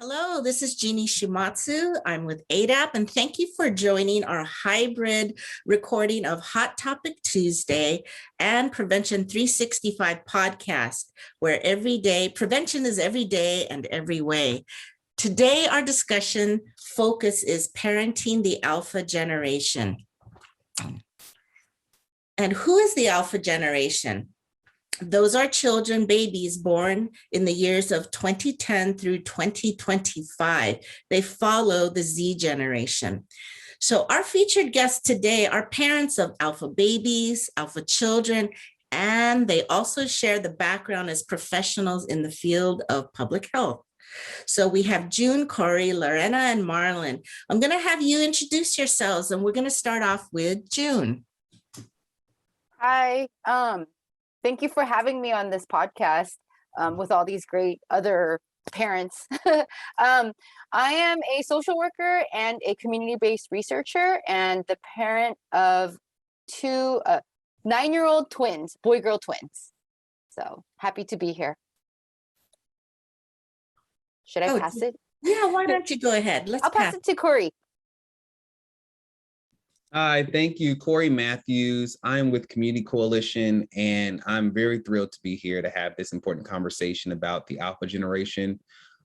Hello, this is Jeannie Shimatsu. I'm with AADAP, and thank you for joining our hybrid recording of Hot Topic Tuesday and Prevention 365 podcast, where every day, prevention is every day and every way. Today, our discussion focus is parenting the alpha generation. And who is the alpha generation? Those are children, babies born in the years of 2010 through 2025. They follow the Z generation. So our featured guests today are parents of alpha babies, alpha children, and they also share the background as professionals in the field of public health. So we have June, Corey, Lorena, and Marlon. I'm going to have you introduce yourselves, and we're going to start off with June. Hi. Thank you for having me on this podcast with all these great other parents. I am a social worker and a community-based researcher and the parent of two 9-year-old twins, boy-girl twins. So happy to be here. Should I pass it? Yeah, why don't you go ahead? I'll pass it to Corey. Hi, thank you. Corey Matthews. I'm with Community Coalition, and I'm very thrilled to be here to have this important conversation about the alpha generation.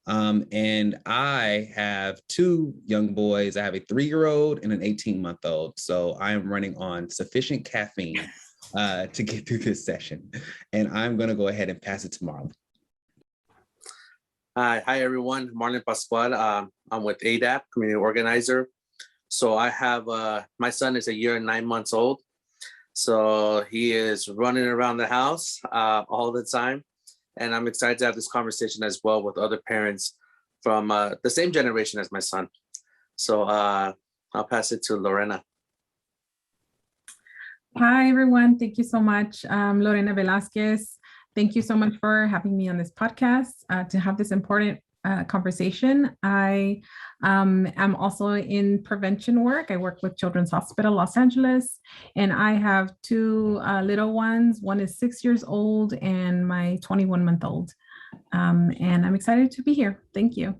And I have two young boys. I have a 3-year-old and an 18-month-old. So I am running on sufficient caffeine to get through this session. And I'm going to go ahead and pass it to Marlon. Hi, everyone. Marlon Pascual. I'm with AADAP, community organizer. So I have, my son is 1 year and 9 months old. So he is running around the house all the time. And I'm excited to have this conversation as well with other parents from the same generation as my son. So I'll pass it to Lorena. Hi, everyone. Thank you so much. Lorena Velasquez. Thank you so much for having me on this podcast to have this important conversation. I am also in prevention work. I work with Children's Hospital Los Angeles, and I have two little ones. One is 6 years old and my 21-month-old. And I'm excited to be here. Thank you.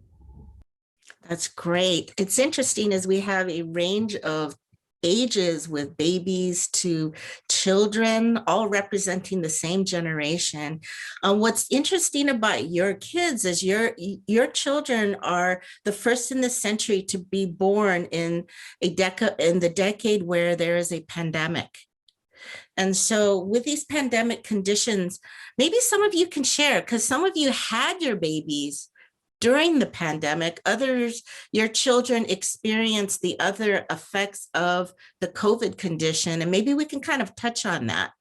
That's great. It's interesting as we have a range of ages with babies to children, all representing the same generation. What's interesting about your kids is your children are the first in the century to be born in the decade where there is a pandemic. And so with these pandemic conditions, maybe some of you can share, because some of you had your babies during the pandemic, others, your children experienced the other effects of the COVID condition, and maybe we can kind of touch on that.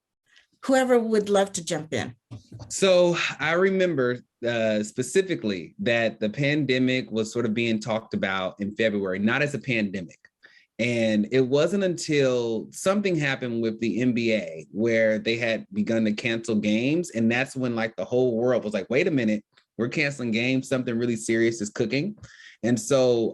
Whoever would love to jump in. So I remember specifically that the pandemic was sort of being talked about in February, not as a pandemic. And it wasn't until something happened with the NBA where they had begun to cancel games. And that's when like the whole world was like, wait a minute, we're canceling games, something really serious is cooking. And so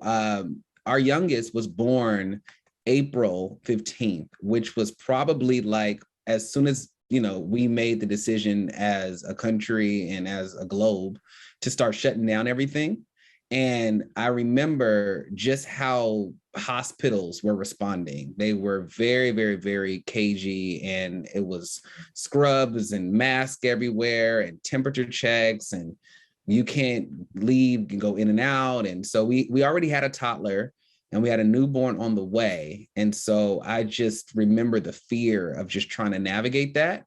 our youngest was born April 15th, which was probably like as soon as, we made the decision as a country and as a globe to start shutting down everything. And I remember just how hospitals were responding. They were very, very, very cagey, and it was scrubs and masks everywhere and temperature checks, and you can't leave, you can go in and out. And so we already had a toddler and we had a newborn on the way. And so I just remember the fear of just trying to navigate that.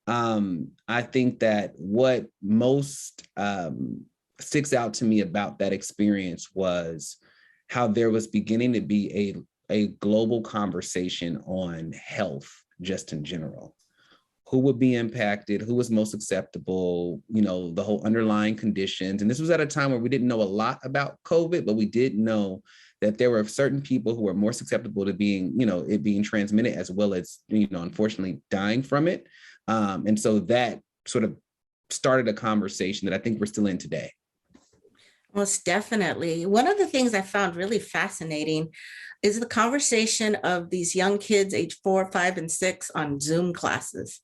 I think that what most sticks out to me about that experience was how there was beginning to be a global conversation on health just in general. Who would be impacted, who was most acceptable, the whole underlying conditions. And this was at a time where we didn't know a lot about COVID, but we did know that there were certain people who were more susceptible to being, it being transmitted, as well as, unfortunately dying from it. And so that sort of started a conversation that I think we're still in today. Most definitely. One of the things I found really fascinating is the conversation of these young kids, age 4, 5, and 6 on Zoom classes.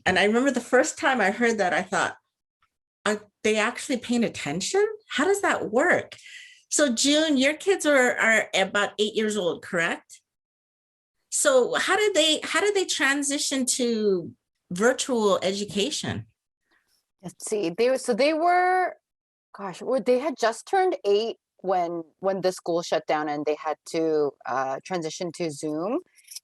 And I remember the first time I heard that, I thought, are they actually paying attention? How does that work? So June, your kids are about 8 years old, correct? So how did they transition to virtual education? Let's see. They were, gosh, they had just turned 8 when the school shut down and they had to transition to Zoom.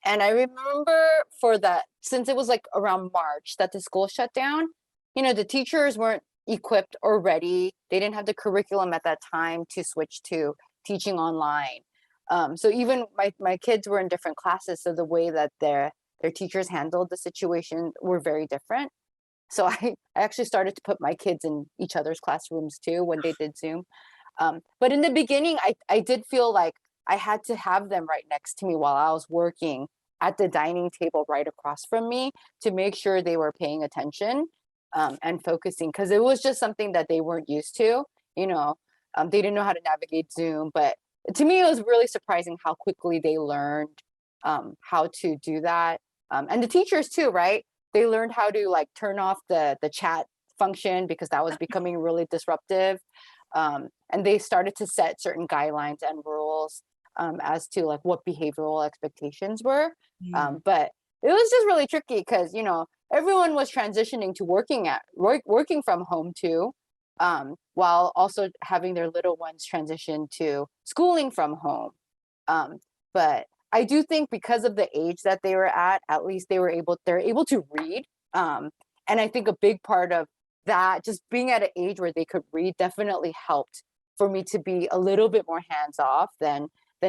And I remember for that, since it was like around March that the school shut down, the teachers weren't equipped or ready. They didn't have the curriculum at that time to switch to teaching online. So even my kids were in different classes, so the way that their teachers handled the situation were very different. So I actually started to put my kids in each other's classrooms too when they did Zoom. But in the beginning, I did feel like I had to have them right next to me while I was working at the dining table right across from me to make sure they were paying attention and focusing, because it was just something that they weren't used to. They didn't know how to navigate Zoom, but to me, it was really surprising how quickly they learned how to do that. And the teachers too, right? They learned how to like turn off the chat function because that was becoming really disruptive. And they started to set certain guidelines and rules as to like what behavioral expectations were. But it was just really tricky because, everyone was transitioning to working from home too, while also having their little ones transition to schooling from home. But I do think because of the age that they were at least they're able to read. And I think a big part of that, just being at an age where they could read, definitely helped for me to be a little bit more hands off than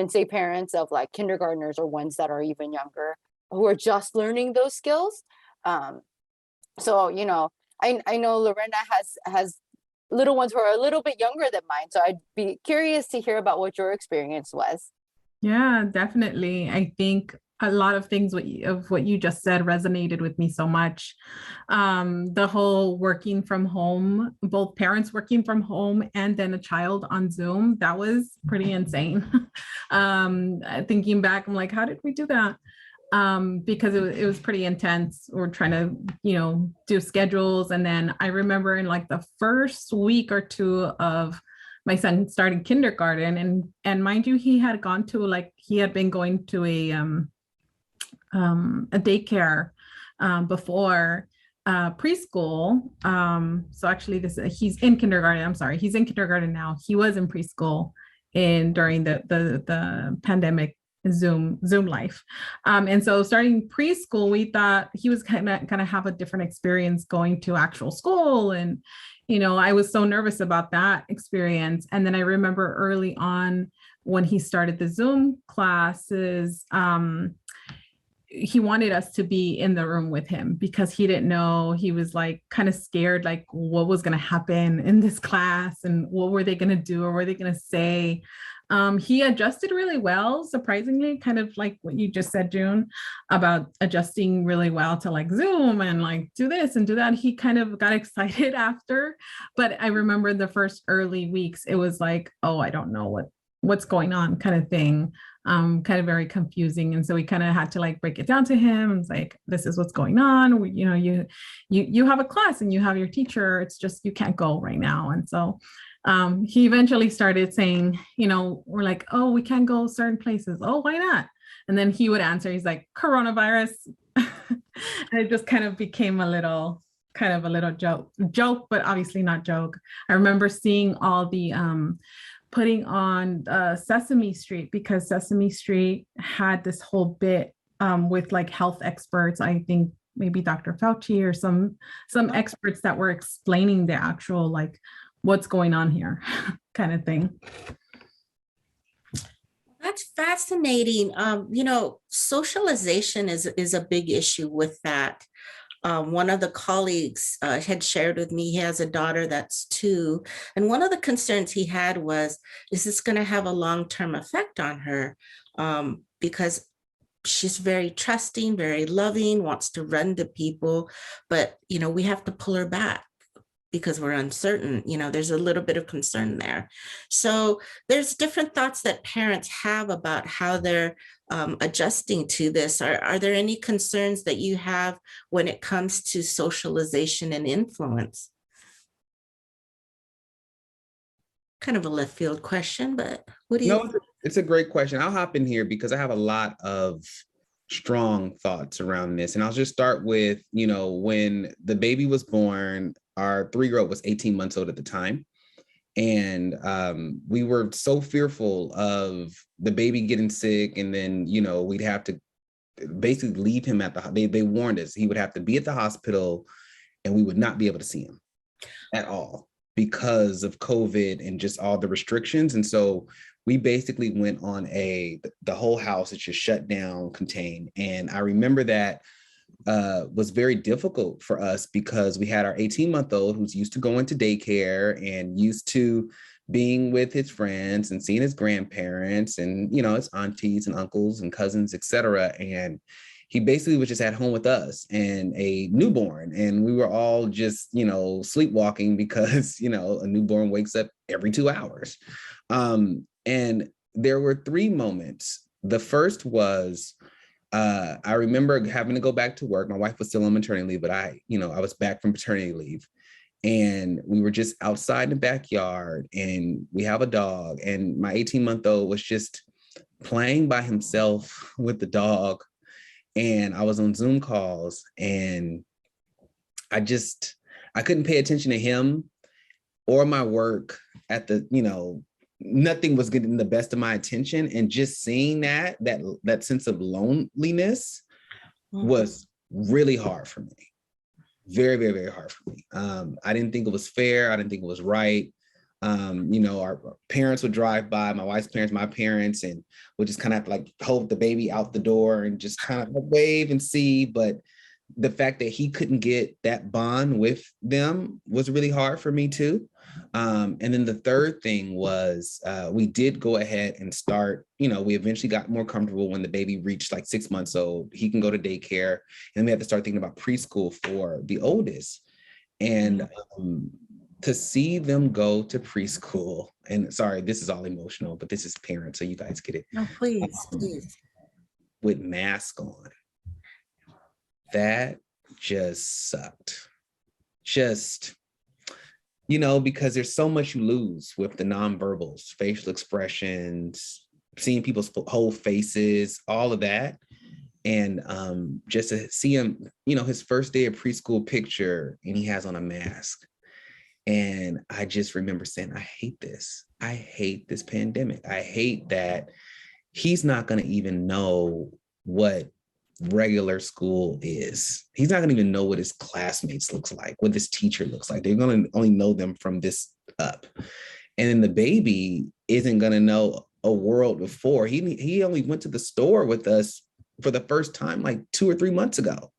say parents of like kindergartners or ones that are even younger who are just learning those skills. So I know Lorena has little ones who are a little bit younger than mine, so I'd be curious to hear about what your experience was. Yeah, definitely. I think a lot of things of what you just said resonated with me so much. The whole working from home, both parents working from home and then a child on Zoom, that was pretty insane. Thinking back, I'm like, how did we do that? Because it was pretty intense. We're trying to, do schedules. And then I remember in like the first week or two of my son starting kindergarten, and mind you, he had been going to a daycare before preschool. So actually he's in kindergarten. I'm sorry, he's in kindergarten now. He was in preschool during the pandemic Zoom life. And so starting preschool, we thought he was gonna have a different experience going to actual school. And, I was so nervous about that experience. And then I remember early on when he started the Zoom classes, he wanted us to be in the room with him because he didn't know. He was like kind of scared, like what was going to happen in this class and what were they going to do or what were they going to say. He adjusted really well, surprisingly, kind of like what you just said, June, about adjusting really well to like Zoom and like do this and do that. He kind of got excited after, but I remember the first early weeks, it was like, oh, I don't know what's going on kind of thing. Kind of very confusing. And so we kind of had to like break it down to him. It's like, this is what's going on. You have a class and you have your teacher. It's just, you can't go right now. And so he eventually started saying, we're like, oh, we can't go certain places. Oh, why not? And then he would answer, he's like, coronavirus. And it just kind of became a little joke, but obviously not joke. I remember seeing all the putting on Sesame Street, because Sesame Street had this whole bit with like health experts. I think maybe Dr. Fauci or some experts that were explaining the actual like what's going on here kind of thing. That's fascinating. Socialization is a big issue with that. One of the colleagues had shared with me, he has a daughter that's 2. And one of the concerns he had was, is this going to have a long-term effect on her? Because she's very trusting, very loving, wants to run to people, but, we have to pull her back because we're uncertain. There's a little bit of concern there. So there's different thoughts that parents have about how they're adjusting to this. Are there any concerns that you have when it comes to socialization and influence? Kind of a left field question, but what do you? No, it's a great question. I'll hop in here because I have a lot of strong thoughts around this. And I'll just start with, when the baby was born, our 3-year-old was 18 months old at the time. And we were so fearful of the baby getting sick. And then, we'd have to basically leave him at they warned us he would have to be at the hospital and we would not be able to see him at all because of COVID and just all the restrictions. And so we basically went on the whole house is just shut down, contained. And I remember that was very difficult for us because we had our 18-month-old who's used to going to daycare and used to being with his friends and seeing his grandparents and, his aunties and uncles and cousins, et cetera. And he basically was just at home with us and a newborn. And we were all just, sleepwalking because, a newborn wakes up every 2 hours. And there were 3 moments. The first was, I remember having to go back to work. My wife was still on maternity leave, but I was back from paternity leave. And we were just outside in the backyard and we have a dog. And my 18-month-old was just playing by himself with the dog. And I was on Zoom calls and I couldn't pay attention to him or my work at nothing was getting the best of my attention. And just seeing that sense of loneliness was really hard for me. Very, very, very hard for me. I didn't think it was fair. I didn't think it was right. Our parents would drive by, my wife's parents, my parents, and would just kind of have to hold the baby out the door and just kind of wave and see. But the fact that he couldn't get that bond with them was really hard for me too. And then the third thing was we did go ahead and start, we eventually got more comfortable when the baby reached 6 months old. He can go to daycare, and we had to start thinking about preschool for the oldest. And to see them go to preschool, and sorry, this is all emotional, but this is parents, so you guys get it. No, please. With mask on. That just sucked. Because there's so much you lose with the nonverbals, facial expressions, seeing people's whole faces, all of that. And just to see him, his first day of preschool picture, and he has on a mask. And I just remember saying, I hate this. I hate this pandemic. I hate that he's not going to even know what regular school is. He's not going to even know what his classmates looks like, what his teacher looks like. They're going to only know them from this up. And then the baby isn't going to know a world before. He only went to the store with us for the first time 2 or 3 months ago.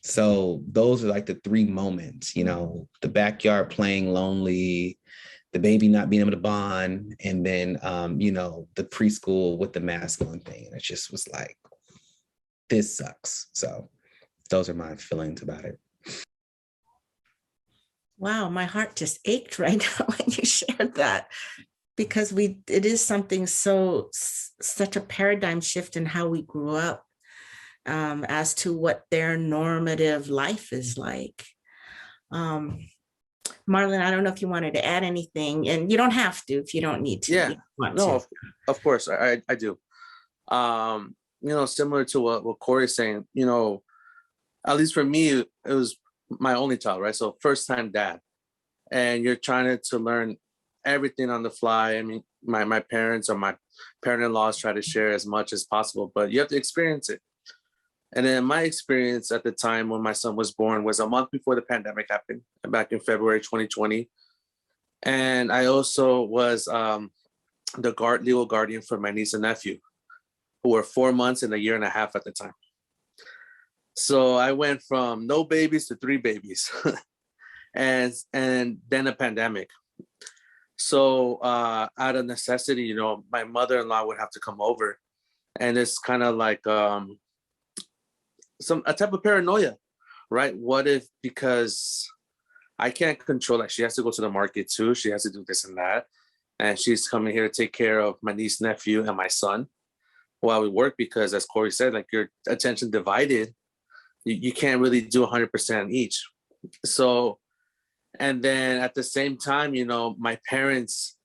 So those are the 3 moments, the backyard playing lonely, the baby not being able to bond, and then, the preschool with the mask on thing. And it just was this sucks. So those are my feelings about it. Wow, my heart just ached right now when you shared that, because it is something such a paradigm shift in how we grew up. As to what their normative life is like. Marlon, I don't know if you wanted to add anything, and you don't have to if you don't need to. Yeah, no, of course, I do. Similar to what Corey's saying, at least for me, it was my only child, right? So first time dad, and you're trying to learn everything on the fly. I mean, my parents or my parent-in-laws try to share as much as possible, but you have to experience it. And then my experience at the time when my son was born was a month before the pandemic happened, back in February 2020. And I also was the legal guardian for my niece and nephew, who were 4 months and a year and a half at the time. So I went from no babies to 3 babies and then a pandemic. So out of necessity, my mother-in-law would have to come over. And it's kind of a type of paranoia, right? What if, because I can't control that, she has to go to the market too, she has to do this and that, and she's coming here to take care of my niece, nephew, and my son while we work, because as Corey said, your attention divided, you can't really do 100% each. So, And then at the same time, my parents,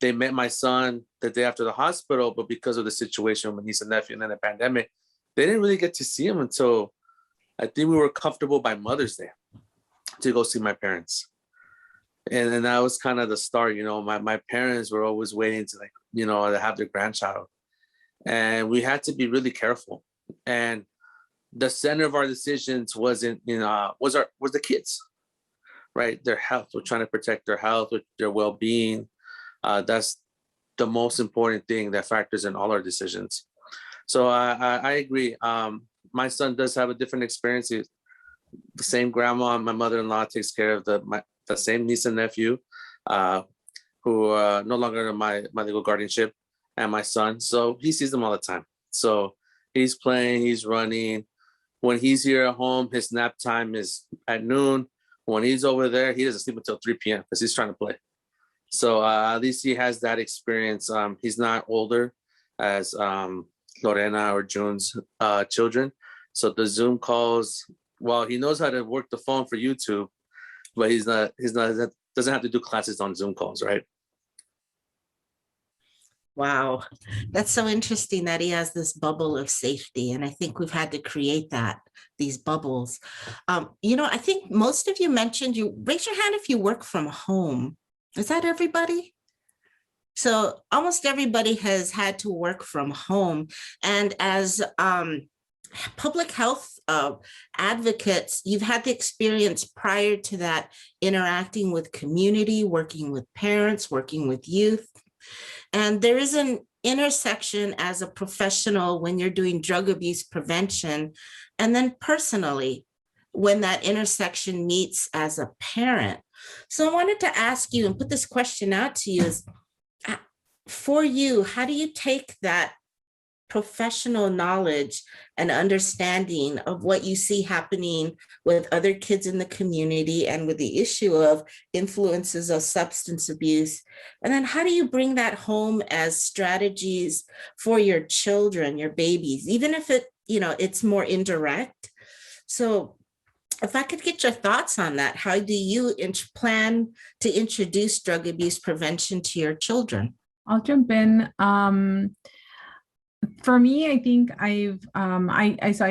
they met my son the day after the hospital, but because of the situation with niece and nephew and then the pandemic, they didn't really get to see him until I think we were comfortable by Mother's Day to go see my parents. And that was kind of the start. My parents were always waiting to to have their grandchild. And we had to be really careful. And the center of our decisions wasn't, was the kids, right? Their health. We're trying to protect their health, their well-being. That's the most important thing that factors in all our decisions. So I agree. My son does have a different experience. The same grandma, my mother-in-law takes care of the same niece and nephew, who are no longer under my legal guardianship, and my son. So he sees them all the time. So he's playing, he's running. When he's here at home, his nap time is at noon. When he's over there, he doesn't sleep until 3 p.m. because he's trying to play. So at least he has that experience. He's not older as Lorena or June's children. So the Zoom calls, well, he knows how to work the phone for YouTube, but he's not doesn't have to do classes on Zoom calls, right? Wow, that's so interesting that he has this bubble of safety. And I think we've had to create these bubbles. I think most of you mentioned, raise your hand if you work from home. Is that everybody? So almost everybody has had to work from home. And as public health advocates, you've had the experience prior to that interacting with community, working with parents, working with youth. And there is an intersection as a professional when you're doing drug abuse prevention, and then personally, when that intersection meets as a parent. So I wanted to ask you and put this question out to you is, for you, how do you take that professional knowledge and understanding of what you see happening with other kids in the community and with the issue of influences of substance abuse? And then how do you bring that home as strategies for your children, your babies, even if it's more indirect? So if I could get your thoughts on that, how do you plan to introduce drug abuse prevention to your children? I'll jump in. For me, I think I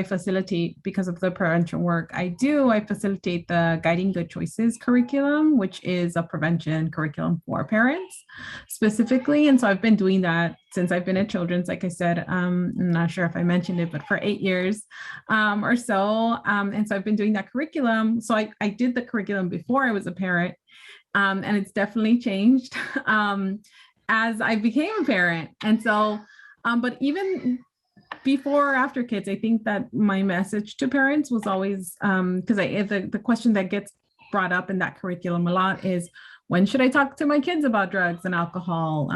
facilitate, because of the prevention work I facilitate the Guiding Good Choices curriculum, which is a prevention curriculum for parents specifically. And so I've been doing that since I've been at Children's, like I said, I'm not sure if I mentioned it, but for 8 years or so. And so I've been doing that curriculum. So I did the curriculum before I was a parent, and it's definitely changed as I became a parent. And so but even before or after kids, I think that my message to parents was always, because the question that gets brought up in that curriculum a lot is, when should I talk to my kids about drugs and alcohol?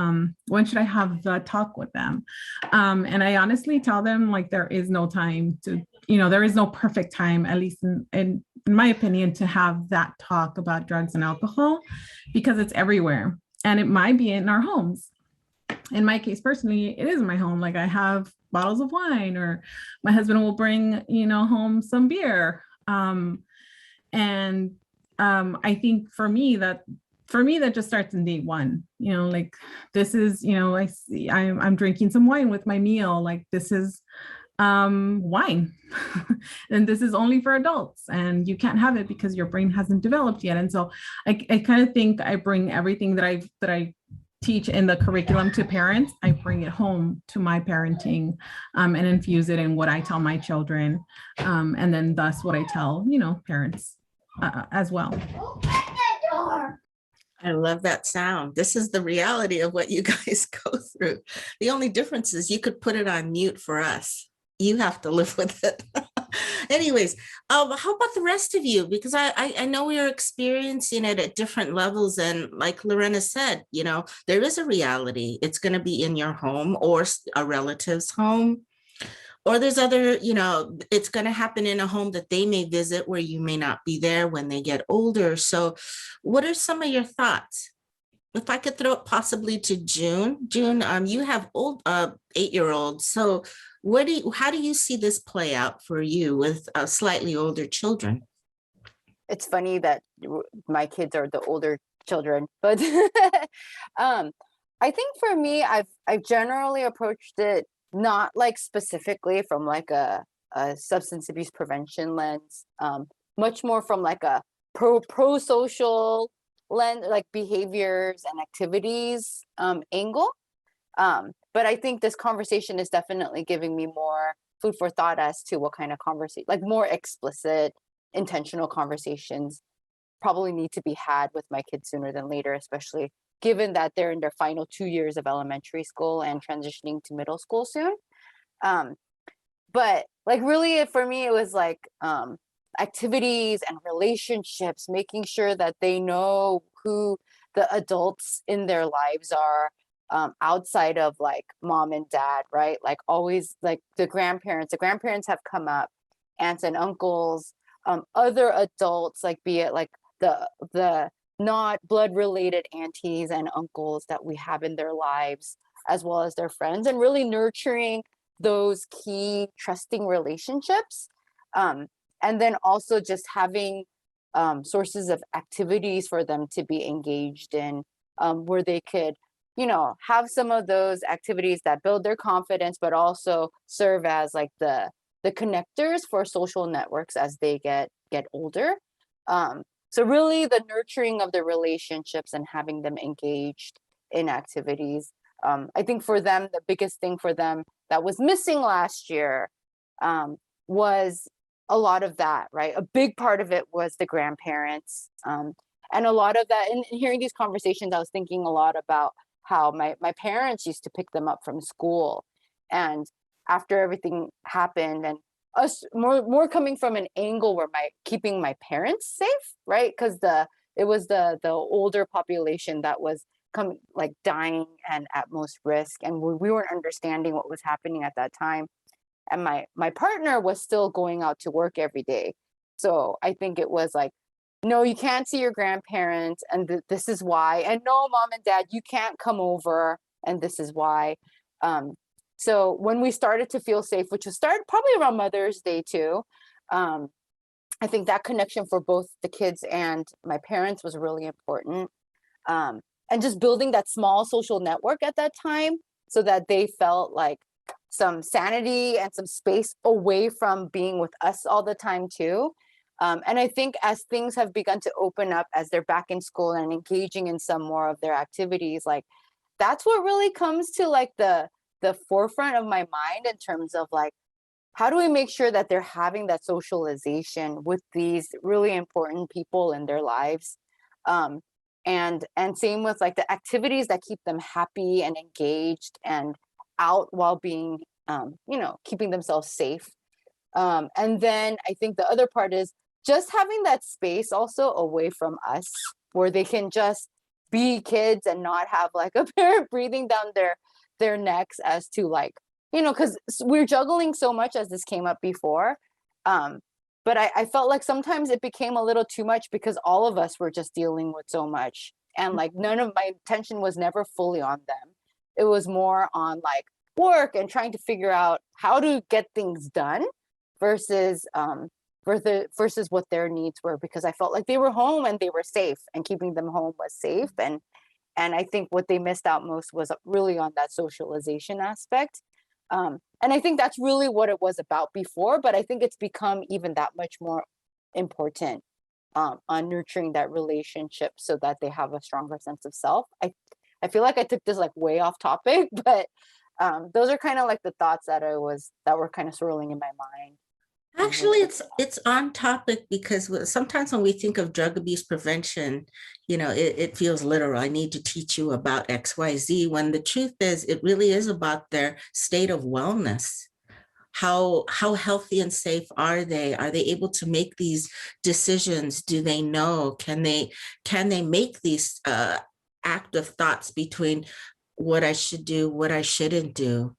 When should I have the talk with them? And I honestly tell them, there is no time to, there is no perfect time, at least in my opinion, to have that talk about drugs and alcohol, because it's everywhere. And it might be in our homes. In my case, personally, it is in my home. I have bottles of wine, or my husband will bring, home some beer. And I think for me, that just starts in day one. This is, I'm drinking some wine with my meal. This is wine, and this is only for adults, and you can't have it because your brain hasn't developed yet. And so I kind of think I bring everything that I teach in the curriculum to parents, I bring it home to my parenting, and infuse it in what I tell my children, and then thus what I tell, parents as well. I love that sound. This is the reality of what you guys go through. The only difference is you could put it on mute for us. You have to live with it. Anyways, how about the rest of you? Because I know we are experiencing it at different levels. And like Lorena said, there is a reality. It's going to be in your home or a relative's home. Or there's other, it's going to happen in a home that they may visit where you may not be there when they get older. So what are some of your thoughts? If I could throw it possibly to June. June, you have old 8-year-olds. So how do you see this play out for you with slightly older children? it's funny that my kids are the older children, but I think for me, I've generally approached it not like specifically from like a substance abuse prevention lens, much more from like a pro social lens, like behaviors and activities angle. But I think this conversation is definitely giving me more food for thought as to what kind of conversation, like more explicit, intentional conversations probably need to be had with my kids sooner than later, especially given that they're in their final 2 years of elementary school and transitioning to middle school soon. But like really for me, it was like activities and relationships, making sure that they know who the adults in their lives are, outside of like mom and dad, right? Like always like the grandparents have come up, aunts and uncles, other adults, like be it like the not blood related aunties and uncles that we have in their lives, as well as their friends, and really nurturing those key trusting relationships. And then also just having sources of activities for them to be engaged in, where they could, you know, have some of those activities that build their confidence, but also serve as like the connectors for social networks as they get older. So really the nurturing of the relationships and having them engaged in activities. I think for them, the biggest thing for them that was missing last year was a lot of that, right? A big part of it was the grandparents. And a lot of that, and hearing these conversations, I was thinking a lot about how my parents used to pick them up from school. And after everything happened, and us more coming from an angle where keeping my parents safe, right? Because it was the older population that was like dying and at most risk, and we weren't understanding what was happening at that time. And my partner was still going out to work every day. So I think it was like, no, you can't see your grandparents, and this is why. And no, mom and dad, you can't come over, and this is why. So when we started to feel safe, which was started probably around Mother's Day too, I think that connection for both the kids and my parents was really important. And just building that small social network at that time so that they felt like some sanity and some space away from being with us all the time too. And I think as things have begun to open up, as they're back in school and engaging in some more of their activities, like that's what really comes to like the forefront of my mind in terms of like, how do we make sure that they're having that socialization with these really important people in their lives? And same with like the activities that keep them happy and engaged and out while being, keeping themselves safe. And then I think the other part is just having that space also away from us where they can just be kids and not have like a parent breathing down their necks as to like, because we're juggling so much, as this came up before. But I felt like sometimes it became a little too much because all of us were just dealing with so much. And like none of my attention was never fully on them. It was more on like work and trying to figure out how to get things done versus what their needs were, because I felt like they were home and they were safe, and keeping them home was safe. And I think what they missed out most was really on that socialization aspect. And I think that's really what it was about before, but I think it's become even that much more important on nurturing that relationship so that they have a stronger sense of self. I feel like I took this like way off topic, but those are kind of like the thoughts that were kind of swirling in my mind. Actually, it's on topic because sometimes when we think of drug abuse prevention, it feels literal. I need to teach you about XYZ, when the truth is it really is about their state of wellness. How healthy and safe are they? Are they able to make these decisions? Do they know? Can they make these active thoughts between what I should do, what I shouldn't do?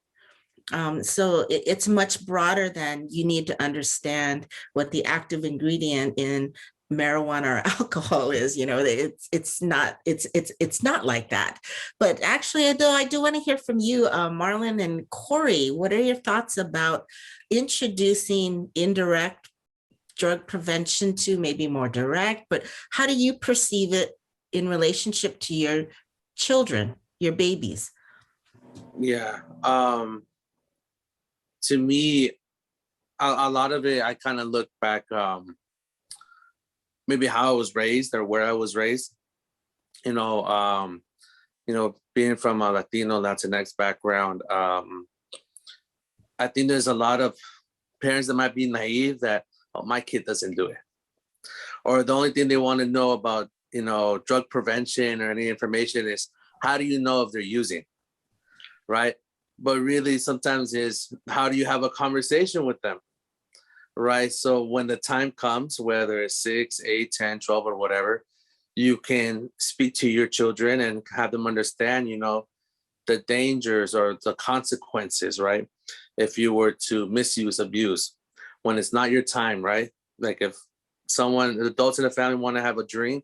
So it's much broader than you need to understand what the active ingredient in marijuana or alcohol is. It's not like that. But actually, I do want to hear from you, Marlon and Corey. What are your thoughts about introducing indirect drug prevention to, maybe more direct, but how do you perceive it in relationship to your children, your babies? Yeah. To me, a lot of it, I kind of look back, maybe how I was raised or where I was raised. You know, being from a Latino, Latinx background, I think there's a lot of parents that might be naive that, oh, my kid doesn't do it. Or the only thing they want to know about, drug prevention or any information is, how do you know if they're using, right? But really sometimes is, how do you have a conversation with them, right? So when the time comes, whether it's 6, 8, 10, 12, or whatever, you can speak to your children and have them understand, the dangers or the consequences, right? If you were to misuse, abuse, when it's not your time, right? Like if the adults in the family want to have a drink,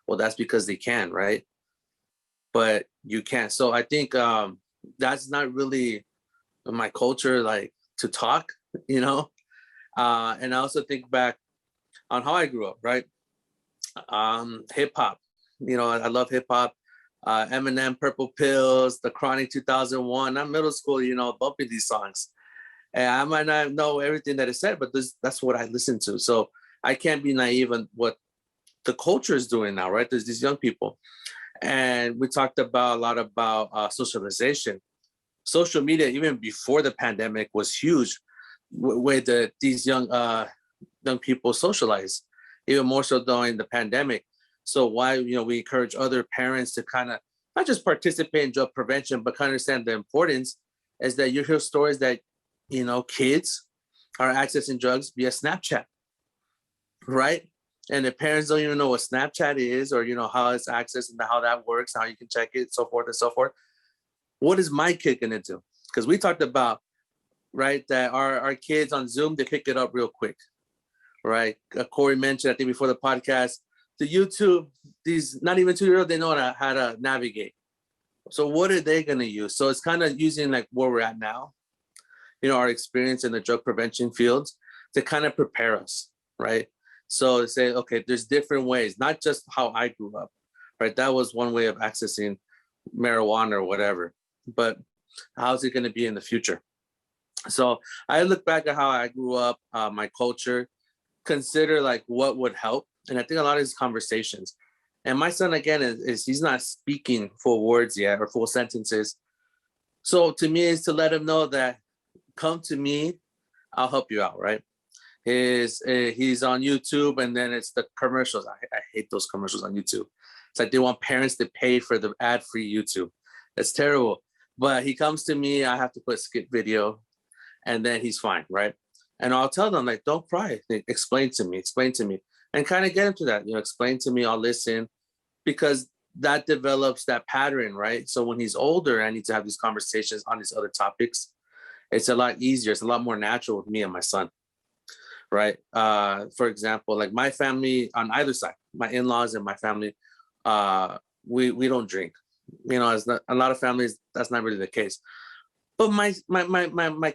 well, that's because they can, right? But you can't. So I think that's not really my culture, like to talk, and I also think back on how I grew up, right? Hip hop, I love hip hop. Eminem, Purple Pills, The Chronic 2001. I'm middle school, bumping these songs. And I might not know everything that is said, but that's what I listen to. So I can't be naive on what the culture is doing now, right? There's these young people. And we talked a lot about socialization. Social media, even before the pandemic, was huge, way that these young people socialize, even more so during the pandemic. So why, we encourage other parents to kind of not just participate in drug prevention, but kind of understand the importance is that you hear stories that, kids are accessing drugs via Snapchat, right? And the parents don't even know what Snapchat is, or, how it's accessed and how that works, how you can check it, so forth and so forth. What is my kid going to do? Because we talked about, right, that our kids on Zoom, they pick it up real quick, right? Corey mentioned, I think before the podcast, the YouTube, these not even 2-year-olds, they know how to navigate. So what are they going to use? So it's kind of using like where we're at now, our experience in the drug prevention fields to kind of prepare us, right? So to say, okay, there's different ways, not just how I grew up, right? That was one way of accessing marijuana or whatever, but how's it going to be in the future? So I look back at how I grew up, my culture, consider like what would help. And I think a lot of these conversations, and my son, again, is he's not speaking full words yet or full sentences. So to me, is to let him know that come to me, I'll help you out, right? He's on YouTube, and then it's the commercials. I hate those commercials on YouTube. It's like they want parents to pay for the ad-free YouTube. It's terrible. But he comes to me, I have to put skip video, and then he's fine, right? And I'll tell them, like, don't cry. Explain to me, and kind of get into that. Explain to me, I'll listen, because that develops that pattern, right? So when he's older, I need to have these conversations on these other topics. It's a lot easier. It's a lot more natural with me and my son, right? For example, like my family on either side, my in-laws and my family, we don't drink. It's not a lot of families. That's not really the case. But my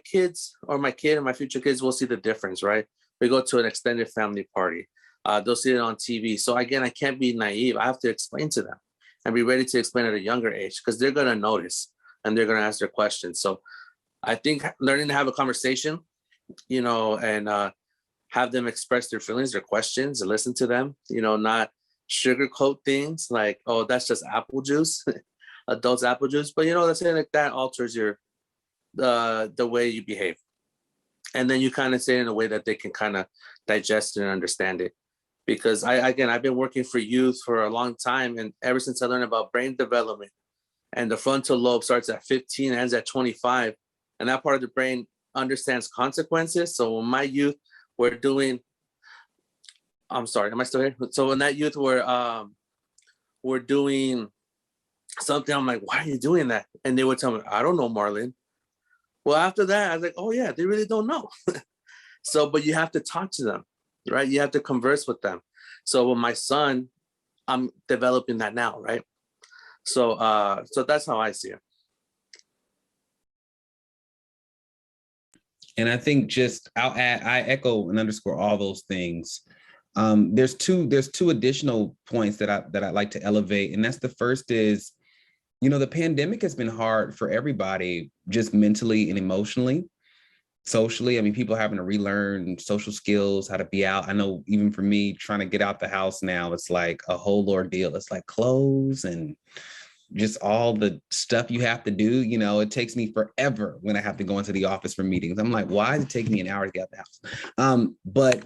kids, or my kid and my future kids, will see the difference, right? We go to an extended family party. They'll see it on TV. So again, I can't be naive. I have to explain to them and be ready to explain at a younger age, because they're going to notice and they're going to ask their questions. So I think learning to have a conversation, and have them express their feelings, their questions, and listen to them, not sugarcoat things like, oh, that's just apple juice, adults apple juice. But, let's say like that alters the way you behave. And then you kind of say it in a way that they can kind of digest it and understand it. Because I've been working for youth for a long time. And ever since I learned about brain development, and the frontal lobe starts at 15, ends at 25. And that part of the brain understands consequences. So when my youth were doing, I'm sorry, am I still here? So when that youth were doing something, I'm like, why are you doing that? And they would tell me, I don't know, Marlon. Well, after that, I was like, oh yeah, they really don't know. So, but you have to talk to them, right? You have to converse with them. So with my son, I'm developing that now, right? So that's how I see it. And I think I echo and underscore all those things. There's two additional points that I'd like to elevate. And that's the first is, the pandemic has been hard for everybody, just mentally and emotionally, socially. I mean, people having to relearn social skills, how to be out. I know even for me, trying to get out the house now, it's like a whole ordeal. It's like clothes and just all the stuff you have to do. It takes me forever when I have to go into the office for meetings. I'm like, why does it take me an hour to get out the house? But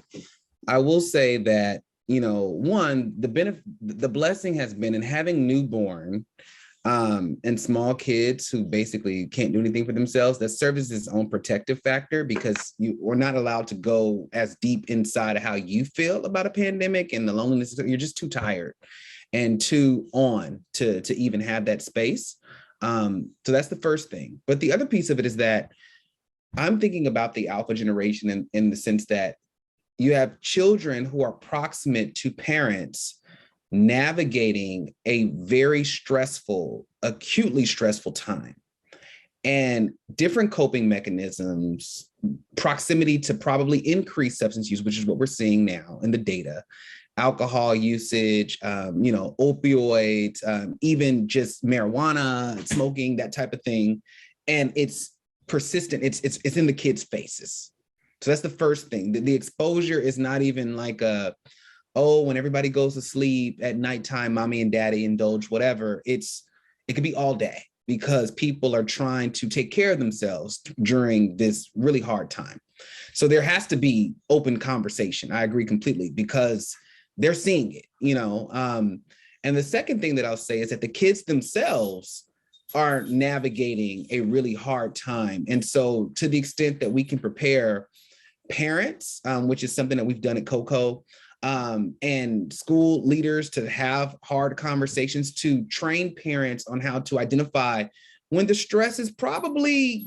I will say that, one, the blessing has been in having newborn and small kids who basically can't do anything for themselves. That serves as its own protective factor, because we're not allowed to go as deep inside of how you feel about a pandemic and the loneliness. You're just too tired and too on to even have that space. So that's the first thing. But the other piece of it is that I'm thinking about the alpha generation in the sense that you have children who are proximate to parents navigating a very stressful, acutely stressful time, and different coping mechanisms, proximity to probably increased substance use, which is what we're seeing now in the data, alcohol usage, opioids, even just marijuana, smoking, that type of thing. And it's persistent. It's in the kids' faces. So that's the first thing. The exposure is not even like when everybody goes to sleep at nighttime, mommy and daddy indulge, whatever. It could be all day, because people are trying to take care of themselves during this really hard time. So there has to be open conversation. I agree completely, because they're seeing it, and the second thing that I'll say is that the kids themselves are navigating a really hard time. And so to the extent that we can prepare parents, which is something that we've done at COCO, and school leaders to have hard conversations, to train parents on how to identify when the stress is probably,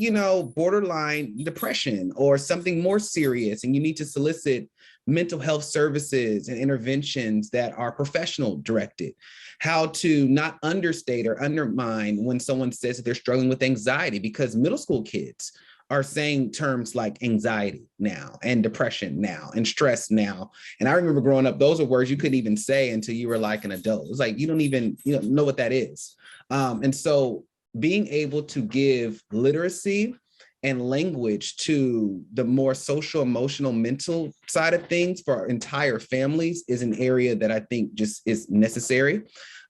borderline depression or something more serious, and you need to solicit mental health services and interventions that are professional directed, how to not understate or undermine when someone says that they're struggling with anxiety, because middle school kids are saying terms like anxiety now and depression now and stress now. And I remember growing up, those are words you couldn't even say until you were like an adult. It's like, you don't even know what that is. And so being able to give literacy and language to the more social, emotional, mental side of things for our entire families is an area that I think just is necessary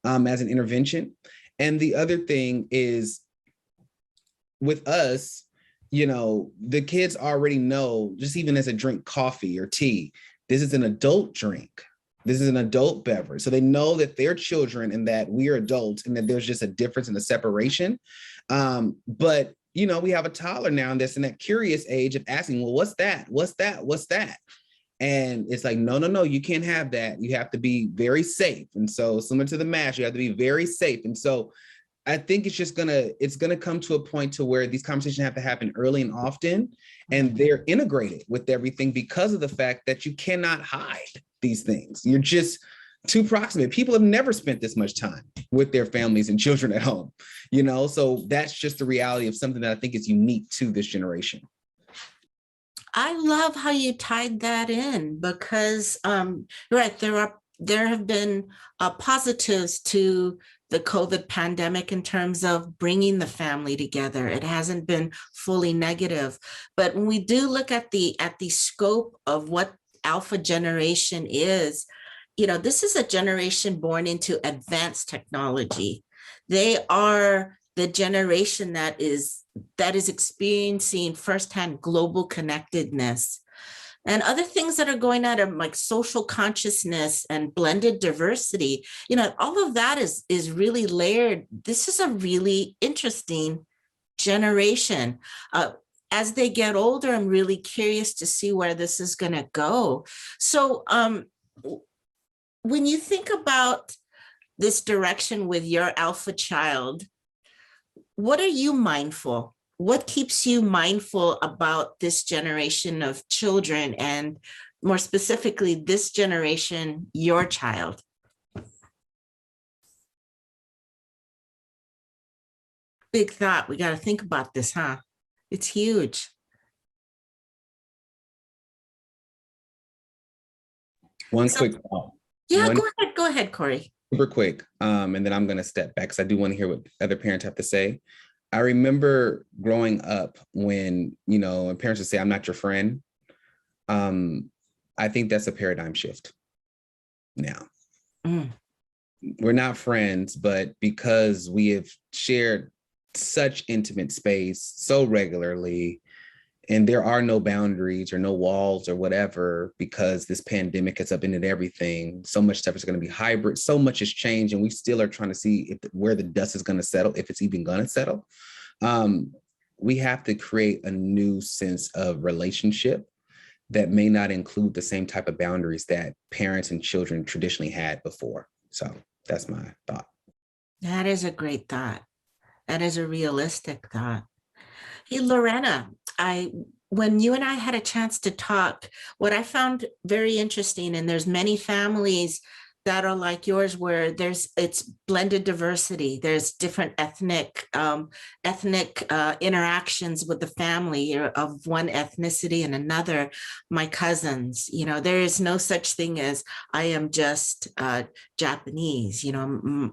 as an intervention. And the other thing is, with us, the kids already know, just even as a drink coffee or tea, this is an adult drink. This is an adult beverage. So they know that they're children and that we are adults, and that there's just a difference in the separation. But, we have a toddler now that's in that curious age of asking, well, what's that? What's that? What's that? And it's like, no, you can't have that. You have to be very safe. And so similar to the mask, you have to be very safe. And so I think it's gonna come to a point to where these conversations have to happen early and often, and they're integrated with everything, because of the fact that you cannot hide these things. You're just too proximate. People have never spent this much time with their families and children at home, so that's just the reality of something that I think is unique to this generation. I love how you tied that in, because right, there have been positives to the COVID pandemic in terms of bringing the family together. It hasn't been fully negative, but when we do look at the scope of what Alpha generation is, this is a generation born into advanced technology. They are the generation that is experiencing firsthand global connectedness. And other things that are going on are like social consciousness and blended diversity. All of that is really layered. This is a really interesting generation. As they get older, I'm really curious to see where this is going to go. So when you think about this direction with your alpha child, what are you mindful? What keeps you mindful about this generation of children, and more specifically, this generation, your child? Big thought. We got to think about this, huh? It's huge. One So, quick thought. yeah, One go ahead, Corey. super quick. And then I'm going to step back because I do want to hear what other parents have to say. I remember growing up when, when parents would say, I'm not your friend. I think that's a paradigm shift now. Mm. We're not friends, but because we have shared such intimate space so regularly, and there are no boundaries or no walls or whatever, because this pandemic has upended everything. So much stuff is going to be hybrid. So much has changed, and we still are trying to see where the dust is going to settle, if it's even going to settle. We have to create a new sense of relationship that may not include the same type of boundaries that parents and children traditionally had before. So that's my thought. That is a great thought. That is a realistic thought. Hey, Lorena, when you and I had a chance to talk, what I found very interesting, and there's many families that are like yours where it's blended diversity. There's different ethnic interactions with the family of one ethnicity and another. My cousins, there is no such thing as I am just Japanese.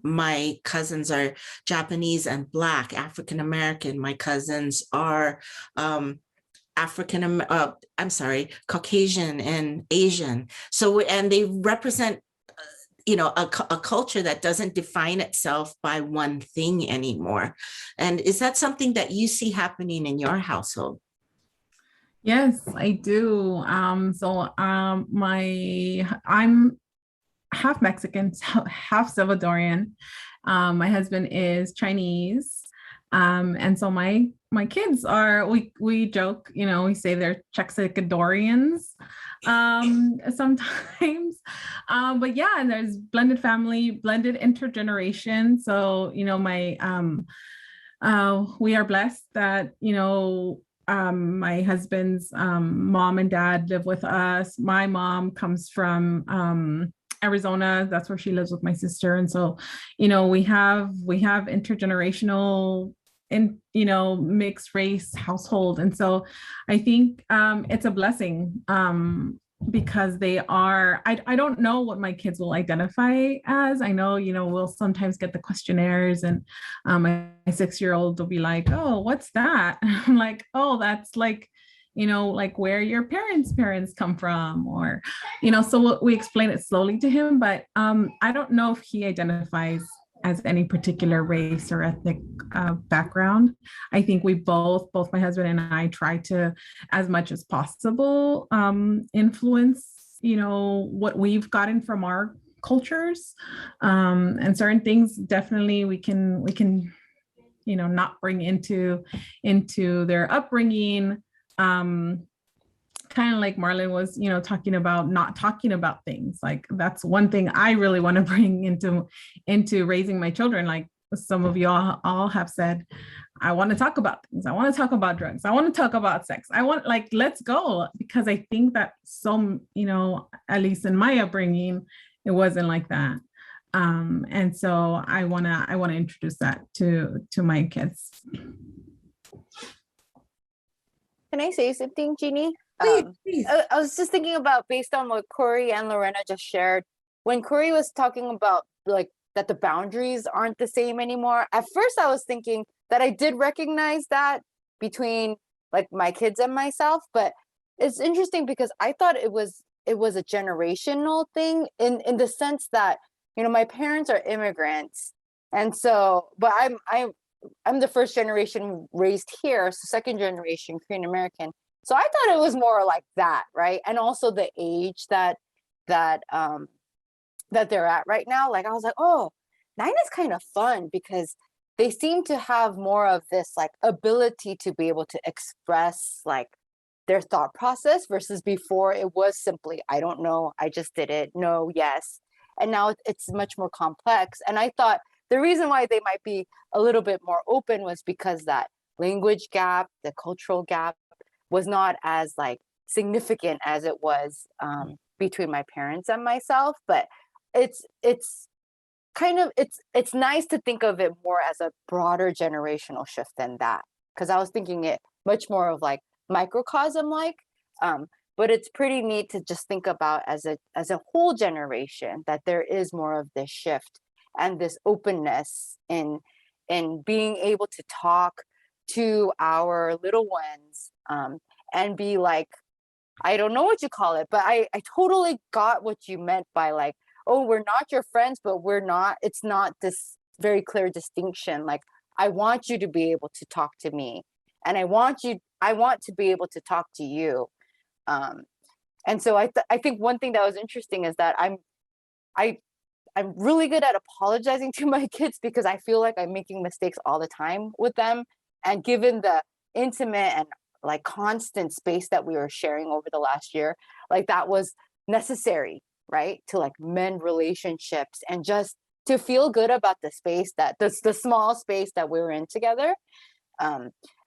My cousins are Japanese and Black, African American. My cousins are Caucasian and Asian. So, and they represent a culture that doesn't define itself by one thing anymore. And is that something that you see happening in your household? Yes, I do. I'm half Mexican, half Salvadorian. My husband is Chinese. And so my kids we joke, we say they're Czechoslovakians sometimes. But yeah, and there's blended family, blended intergeneration. So, we are blessed that, my husband's mom and dad live with us. My mom comes from Arizona. That's where she lives with my sister. And so, we have intergenerational mixed race household. And so I think it's a blessing because I don't know what my kids will identify as. I know, we'll sometimes get the questionnaires, and my 6-year-old will be like, oh, what's that? I'm like, oh, that's like, like where your parents come from, or, so we explain it slowly to him, but I don't know if he identifies as any particular race or ethnic background. I think we both my husband and I, try to, as much as possible, influence, what we've gotten from our cultures, and certain things definitely we can, not bring into their upbringing. Kind of like Marlon was, talking about not talking about things. Like that's one thing I really want to bring into raising my children. Like some of you all have said, I want to talk about things. I want to talk about drugs. I want to talk about sex. Let's go. Because I think that at least in my upbringing, it wasn't like that. And so I want to introduce that to my kids. Can I say something, Jeannie? Please. I was just thinking about, based on what Corey and Lorena just shared, when Corey was talking about like that the boundaries aren't the same anymore. At first I was thinking that I did recognize that between like my kids and myself, but it's interesting because I thought it was a generational thing in the sense that, my parents are immigrants. And so, but I'm the first generation raised here, so second generation Korean American. So I thought it was more like that, right? And also the age that they're at right now. Like I was like, oh, 9 is kind of fun because they seem to have more of this like ability to be able to express like their thought process, versus before it was simply, I don't know, I just did it, no, yes. And now it's much more complex. And I thought the reason why they might be a little bit more open was because that language gap, the cultural gap, was not as like significant as it was between my parents and myself. But it's kind of, it's nice to think of it more as a broader generational shift than that, because I was thinking it much more of like microcosm like, but but it's pretty neat to just think about as a whole generation that there is more of this shift and this openness in being able to talk to our little ones, and be like, I don't know what you call it, but I totally got what you meant by like, oh, we're not your friends, but we're not, it's not this very clear distinction. Like, I want you to be able to talk to me, and I want to be able to talk to you. And so I think one thing that was interesting is that I'm really good at apologizing to my kids, because I feel like I'm making mistakes all the time with them. And given the intimate and like constant space that we were sharing over the last year, like that was necessary, right? To like mend relationships and just to feel good about the space that the small space that we were in together.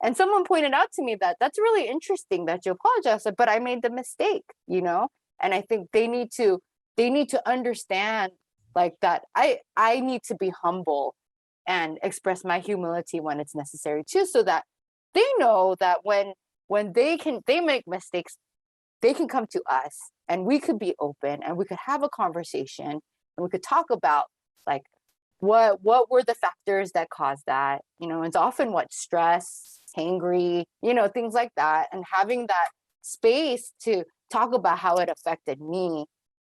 And someone pointed out to me that that's really interesting that you apologize, but I made the mistake, you know? And I think they need to understand like that I need to be humble and express my humility when it's necessary too, so that they know that when they make mistakes, they can come to us and we could be open and we could have a conversation and we could talk about like what were the factors that caused that, you know. It's often what stress, hangry, you know, things like that, and having that space to talk about how it affected me.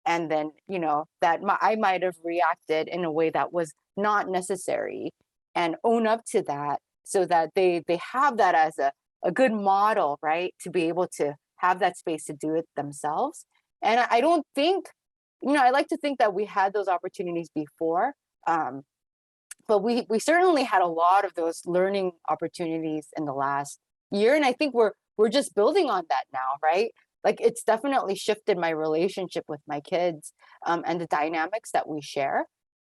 And then, you know, that I might have reacted in a way that was not necessary, and own up to that, so that they have that as a good model, right? To be able to have that space to do it themselves. And I don't think, you know, I like to think that we had those opportunities before, but we certainly had a lot of those learning opportunities in the last year. And I think we're just building on that now, right? Like it's definitely shifted my relationship with my kids, and the dynamics that we share.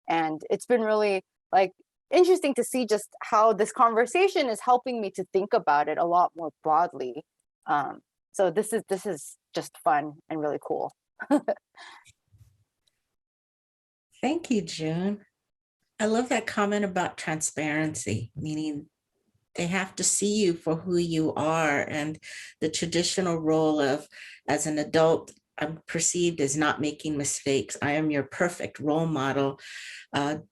And it's been really like interesting to see just how this conversation is helping me to think about it a lot more broadly. So this is just fun and really cool. Thank you, June. I love that comment about transparency, meaning they have to see you for who you are, and the traditional role of as an adult, I'm perceived as not making mistakes. I am your perfect role model,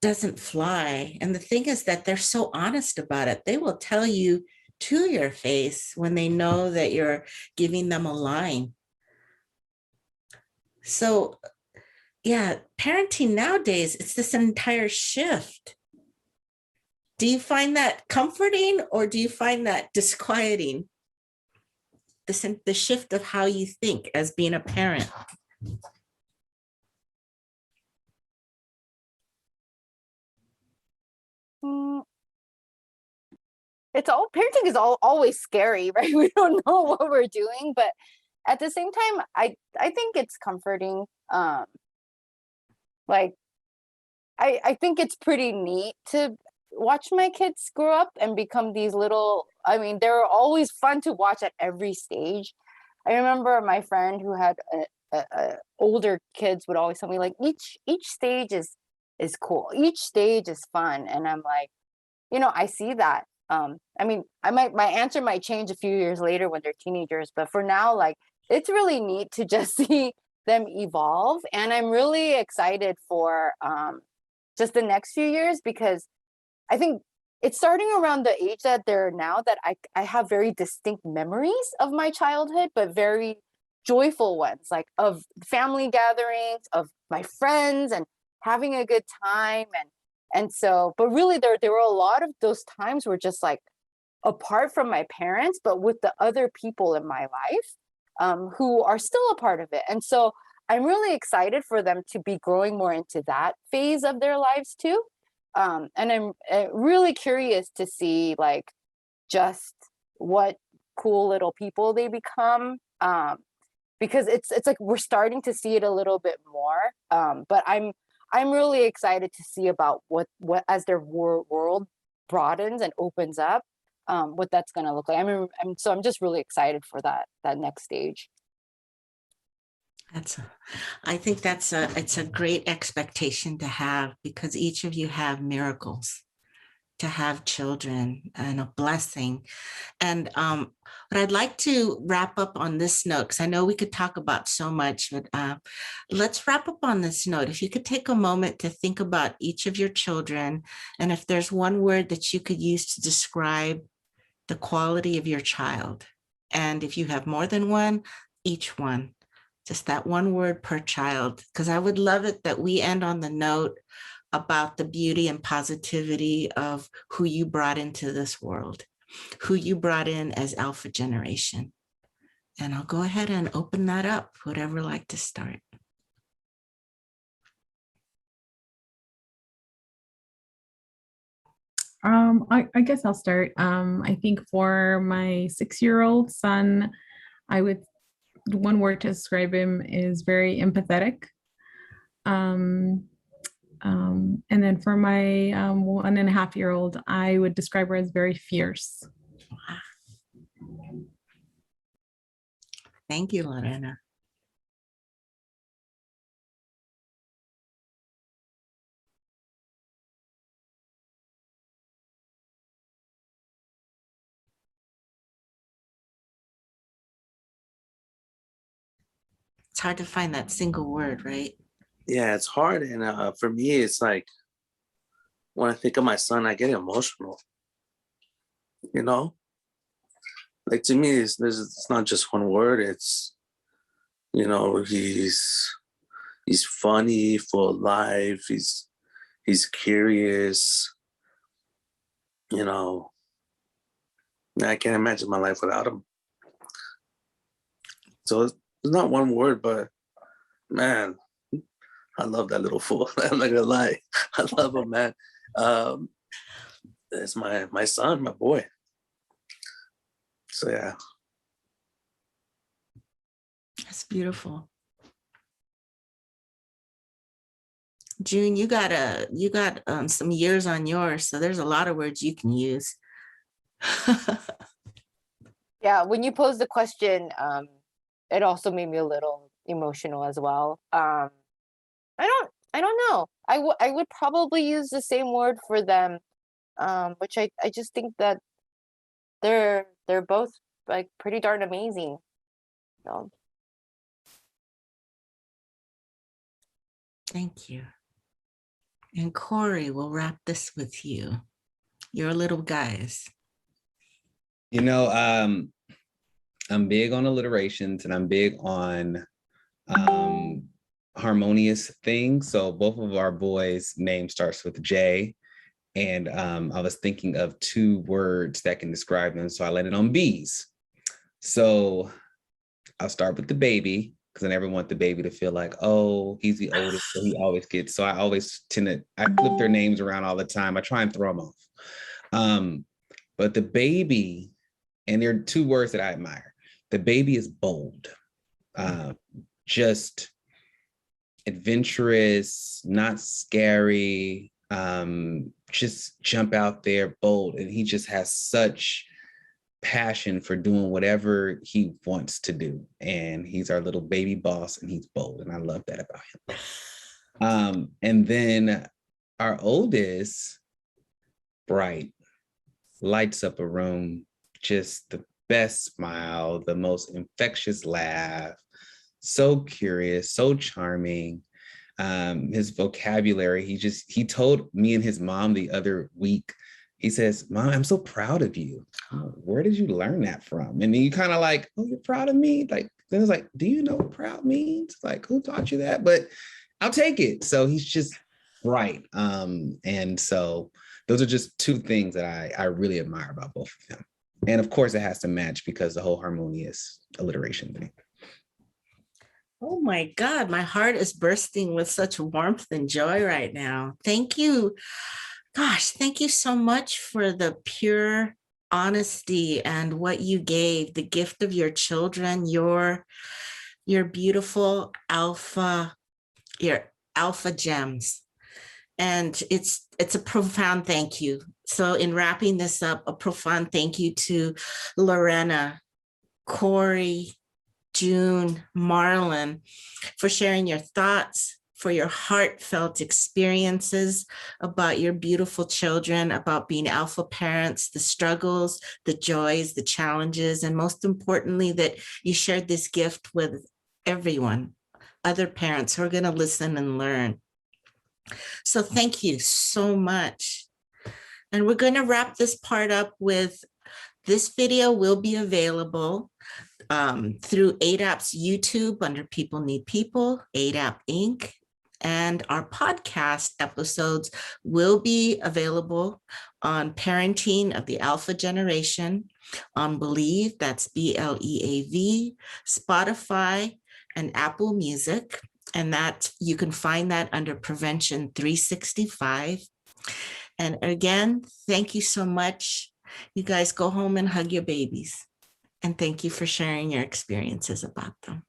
doesn't fly. And the thing is that they're so honest about it. They will tell you to your face when they know that you're giving them a line. So yeah, parenting nowadays, it's this entire shift. Do you find that comforting, or do you find that disquieting? The shift of how you think as being a parent. It's all, parenting is always scary, right? We don't know what we're doing, but at the same time, I think it's comforting. Like I think it's pretty neat to watch my kids grow up and become these little, I mean, they're always fun to watch at every stage. I remember my friend who had older kids would always tell me like each stage is cool. Each stage is fun. And I'm like, you know, I see that. I mean, my answer might change a few years later when they're teenagers, but for now, like it's really neat to just see them evolve. And I'm really excited for just the next few years, because I think it's starting around the age that they're now that I have very distinct memories of my childhood, but very joyful ones, like of family gatherings, of my friends and having a good time. And so, but really there were a lot of those times where just like apart from my parents, but with the other people in my life, who are still a part of it. And so I'm really excited for them to be growing more into that phase of their lives too. And I'm really curious to see like just what cool little people they become, because it's like we're starting to see it a little bit more. But I'm really excited to see about what as their world broadens and opens up, what that's going to look like. I'm just really excited for that next stage. I think it's a great expectation to have, because each of you have miracles. to have children and a blessing. And but I'd like to wrap up on this note, because I know we could talk about so much, but let's wrap up on this note. If you could take a moment to think about each of your children, and if there's one word that you could use to describe the quality of your child, and if you have more than one, each one, just that one word per child, because I would love it that we end on the note about the beauty and positivity of who you brought into this world, who you brought in as Alpha Generation. And I'll go ahead and open that up. Whoever would like to start. I guess I'll start. I think for my 6-year-old son, one word to describe him is very empathetic. And then for my 1.5-year-old, I would describe her as very fierce. Thank you, Lorena. It's hard to find that single word, right? Yeah, it's hard. And for me, it's like when I think of my son, I get emotional. You know, like to me, it's not just one word. It's, you know, he's funny, full of life. He's curious. You know, I can't imagine my life without him. So it's not one word, but man, I love that little fool. I'm not gonna lie, I love him, man. It's my son, my boy. So yeah, That's beautiful. June, you got some years on yours, so there's a lot of words you can use. Yeah, when you posed the question, it also made me a little emotional as well. I don't know. I would probably use the same word for them, which I just think that they're both like pretty darn amazing. So. Thank you. And Corey, we'll wrap this with you. Your little guys. You know, I'm big on alliterations and I'm big on harmonious things. So both of our boys' name starts with J. And I was thinking of 2 words that can describe them. So I landed on B's. So I'll start with the baby, because I never want the baby to feel like, oh, he's the oldest, so he always gets. So I always I flip their names around all the time. I try and throw them off. But the baby, and there are 2 words that I admire. The baby is bold, just adventurous, not scary, just jump out there, bold. And he just has such passion for doing whatever he wants to do. And he's our little baby boss, and he's bold. And I love that about him. And then our oldest, bright, lights up a room, just the best smile, the most infectious laugh, so curious, so charming. His vocabulary, he told me and his mom the other week, he says, Mom, I'm so proud of you. Where did you learn that from? And then you kind of like, oh, you're proud of me? Like, then it's like, do you know what proud means? Like, who taught you that? But I'll take it. So he's just bright. And so those are just 2 things that I really admire about both of them. And of course it has to match, because the whole harmonious alliteration thing. Oh my God, my heart is bursting with such warmth and joy right now. Thank you. Gosh, thank you so much for the pure honesty and what you gave, the gift of your children, your beautiful your alpha gems. And it's a profound thank you. So in wrapping this up, a profound thank you to Lorena, Corey, June, Marlon, for sharing your thoughts, for your heartfelt experiences about your beautiful children, about being alpha parents, the struggles, the joys, the challenges, and most importantly, that you shared this gift with everyone, other parents who are going to listen and learn. So thank you so much. And we're going to wrap this part up with this video will be available through AADAP's YouTube under People Need People, AADAP Inc. And our podcast episodes will be available on Parenting of the Alpha Generation, on Believe, that's BLEAV, Spotify, and Apple Music. And that you can find that under Prevention 365. And again, thank you so much. You guys go home and hug your babies. And thank you for sharing your experiences about them.